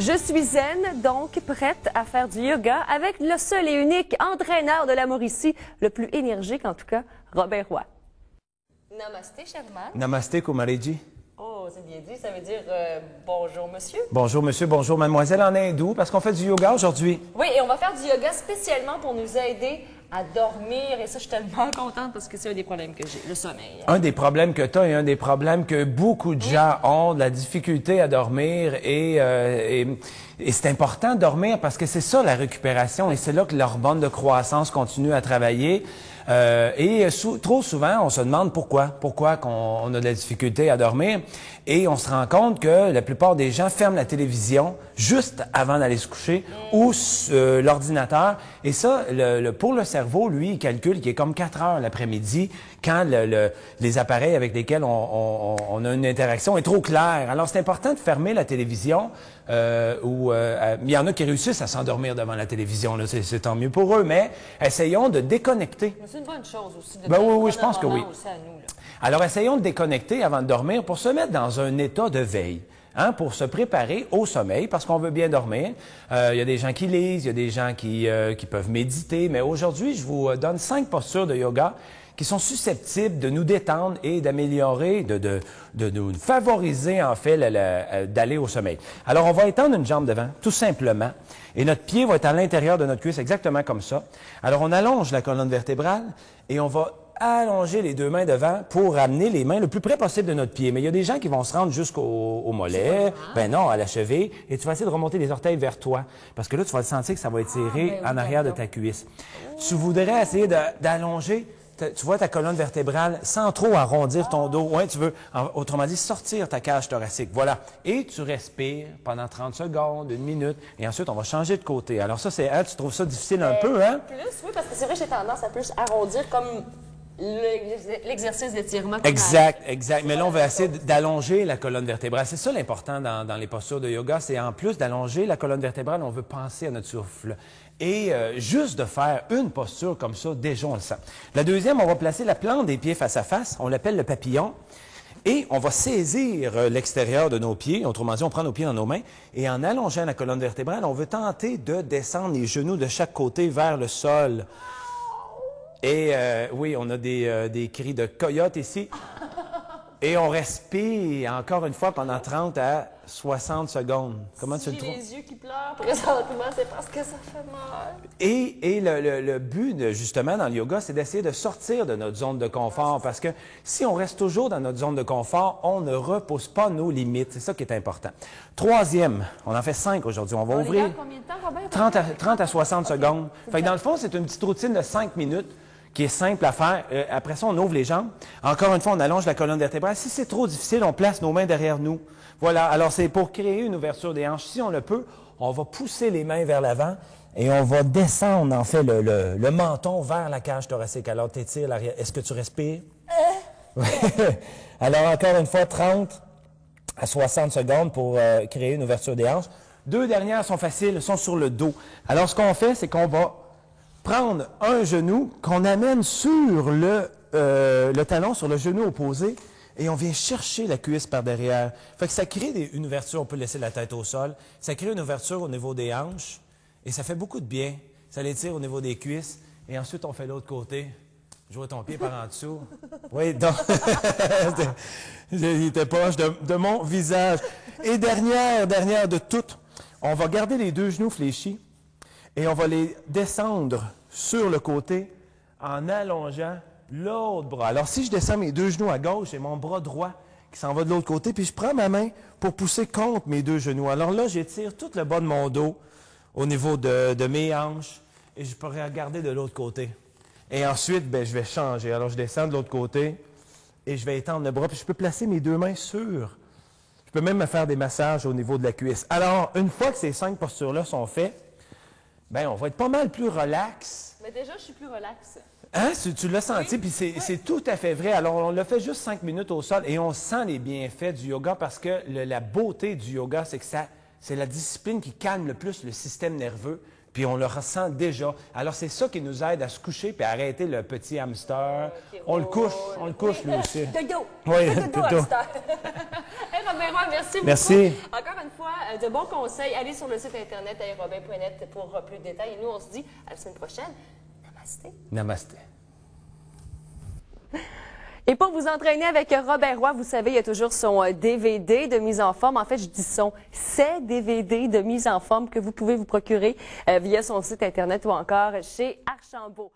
Je suis zen, donc prête à faire du yoga avec le seul et unique entraîneur de la Mauricie, le plus énergique en tout cas, Robin Roy. Namasté, Sherman. Namasté, Kumariji. Oh, c'est bien dit, ça veut dire bonjour monsieur. Bonjour monsieur, bonjour mademoiselle en hindou, parce qu'on fait du yoga aujourd'hui. Oui, et on va faire du yoga spécialement pour nous aider à dormir. Et ça, je suis tellement contente parce que c'est un des problèmes que j'ai, le sommeil. Un des problèmes que tu as et un des problèmes que beaucoup de gens ont, de la difficulté à dormir. Et c'est important de dormir parce que c'est ça la récupération et c'est là que l'hormone de croissance continue à travailler. Trop souvent, on se demande pourquoi on a de la difficulté à dormir. Et on se rend compte que la plupart des gens ferment la télévision juste avant d'aller se coucher ou l'ordinateur. Et ça, pour le cerveau, lui, il calcule qu'il est comme 4 heures l'après-midi quand les appareils avec lesquels on a une interaction est trop clair. Alors, c'est important de fermer la télévision. Il y en a qui réussissent à s'endormir devant la télévision. C'est tant mieux pour eux, mais essayons de déconnecter. C'est une bonne chose aussi. Oui, je pense que oui. Alors, essayons de déconnecter avant de dormir pour se mettre dans un état de veille. Hein, pour se préparer au sommeil, parce qu'on veut bien dormir. Il y a des gens qui lisent, il y a des gens qui peuvent méditer, mais aujourd'hui, je vous donne 5 postures de yoga qui sont susceptibles de nous détendre et d'améliorer, de nous favoriser, en fait, d'aller au sommeil. Alors, on va étendre une jambe devant, tout simplement, et notre pied va être à l'intérieur de notre cuisse, exactement comme ça. Alors, on allonge la colonne vertébrale et on va allonger les deux mains devant pour amener les mains le plus près possible de notre pied. Mais il y a des gens qui vont se rendre jusqu'au mollet, ben non, à la cheville, et tu vas essayer de remonter les orteils vers toi. Parce que là, tu vas sentir que ça va étirer en arrière de ta cuisse. Tu voudrais essayer d'allonger, tu vois, ta colonne vertébrale sans trop arrondir ton dos. Ouais, tu veux, autrement dit, sortir ta cage thoracique. Voilà. Et tu respires pendant 30 secondes, 1 minute, et ensuite, on va changer de côté. Alors ça, tu trouves ça difficile un peu, hein? Plus, oui, parce que c'est vrai que j'ai tendance à plus arrondir comme l'exercice d'étirement. Exact. Mais là, on va essayer d'allonger la colonne vertébrale. C'est ça l'important dans les postures de yoga, c'est en plus d'allonger la colonne vertébrale, on veut penser à notre souffle. Et juste de faire une posture comme ça, déjà on le sent. La deuxième, on va placer la plante des pieds face à face, on l'appelle le papillon. Et on va saisir l'extérieur de nos pieds, autrement dit, on prend nos pieds dans nos mains, et en allongeant la colonne vertébrale, on veut tenter de descendre les genoux de chaque côté vers le sol. Et oui, on a des cris de coyote ici. Et on respire encore une fois pendant 30 à 60 secondes. Comment tu le trouves? J'ai les yeux qui pleurent présentement, c'est parce que ça fait mal. Et le but, justement, dans le yoga, c'est d'essayer de sortir de notre zone de confort. Parce que si on reste toujours dans notre zone de confort, on ne repousse pas nos limites. C'est ça qui est important. Troisième, on en fait 5 aujourd'hui. On va ouvrir combien de temps, Robin? 30 à 60 secondes. Fait que dans le fond, c'est une petite routine de 5 minutes. Qui est simple à faire. Après ça, on ouvre les jambes. Encore une fois, on allonge la colonne vertébrale. Si c'est trop difficile, on place nos mains derrière nous. Voilà. Alors, c'est pour créer une ouverture des hanches. Si on le peut, on va pousser les mains vers l'avant et on va descendre, en fait, le menton vers la cage thoracique. Alors, t'étires l'arrière. Est-ce que tu respires? Alors, encore une fois, 30 à 60 secondes pour créer une ouverture des hanches. 2 dernières sont faciles, sont sur le dos. Alors, ce qu'on fait, c'est qu'on va prendre un genou qu'on amène sur le talon, sur le genou opposé, et on vient chercher la cuisse par derrière. Fait que ça crée une ouverture, on peut laisser la tête au sol, ça crée une ouverture au niveau des hanches, et ça fait beaucoup de bien. Ça l'étire au niveau des cuisses, et ensuite on fait l'autre côté. Je vois ton pied par en dessous. Oui, donc, il était proche de mon visage. Et dernière de toutes, on va garder les 2 genoux fléchis, et on va les descendre sur le côté en allongeant l'autre bras. Alors, si je descends mes 2 genoux à gauche, j'ai mon bras droit qui s'en va de l'autre côté, puis je prends ma main pour pousser contre mes 2 genoux. Alors là, j'étire tout le bas de mon dos au niveau de mes hanches et je pourrais regarder de l'autre côté. Et ensuite, je vais changer. Alors, je descends de l'autre côté et je vais étendre le bras, puis je peux placer mes 2 mains sur. Je peux même me faire des massages au niveau de la cuisse. Alors, une fois que ces 5 postures-là sont faites, on va être pas mal plus relax. Mais déjà, je suis plus relax. Hein? Tu l'as senti, puis c'est tout à fait vrai. Alors, on l'a fait juste 5 minutes au sol et on sent les bienfaits du yoga parce que la beauté du yoga, c'est que c'est la discipline qui calme le plus le système nerveux Puis on le ressent déjà. Alors c'est ça qui nous aide à se coucher puis à arrêter le petit hamster. On le couche lui aussi. Dodo! Oui, Dodo dodo. hamster. Hey, Robin Roy, merci beaucoup. Merci. Encore une fois, de bons conseils. Allez sur le site internet aérobin.net pour plus de détails. Et nous, on se dit à la semaine prochaine. Namasté. Namasté. Et pour vous entraîner avec Robin Roy, vous savez, il y a toujours son DVD de mise en forme. En fait, je dis ses DVD de mise en forme que vous pouvez vous procurer via son site internet ou encore chez Archambault.